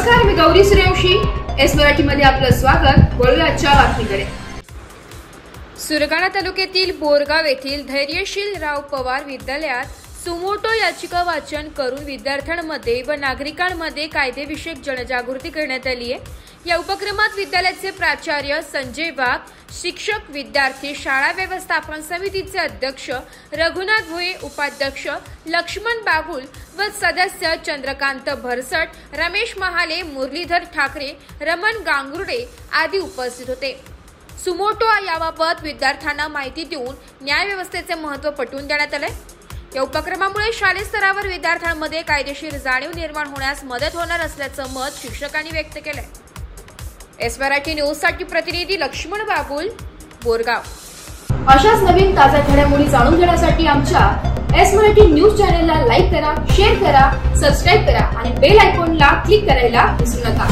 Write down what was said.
नमस्कार, मी गौरी सूर्यवंशी. एस मराठी मध्ये आपलं स्वागत. वळूया आजच्या बातमीकडे. सुरगाणा तालुक्यातील बोरगाव येथील धैर्यशील राव पवार विद्यालयात सुमोटो याचिका वाचन करून विद्यार्थ्यांमध्ये व नागरिकांमध्ये कायदेविषयक जनजागृती करण्यात आली आहे. या उपक्रमात विद्यालयाचे प्राचार्य संजय वाघ, शिक्षक, विद्यार्थी, शाळा व्यवस्थापन समितीचे अध्यक्ष रघुनाथ भोये, उपाध्यक्ष लक्ष्मण बागुल व सदस्य चंद्रकांत भरसट, रमेश महाले, मुरलीधर ठाकरे, रमण गांगुर्डे आदी उपस्थित होते. सुमोटो याबाबत विद्यार्थ्यांना माहिती देऊन न्याय व्यवस्थेचे महत्त्व पटवून देण्यात आले. या उपक्रमामुळे शालेय स्तरावर विद्यार्थ्यांमध्ये कायदेशीर जाणीव निर्माण होण्यास मदत होणार असल्याचं मत शिक्षकांनी व्यक्त केलंय. एस मराठी न्यूज साठी प्रतिनिधी लक्ष्मण बागुल, बोरगाव. अशाच नवीन ताज्या घडामोडी जाणून घेण्यासाठी आमच्या एस मराठी न्यूज चॅनलला लाईक करा, शेअर करा, सबस्क्राईब करा आणि बेल आयकॉनला क्लिक करायला विसरू नका.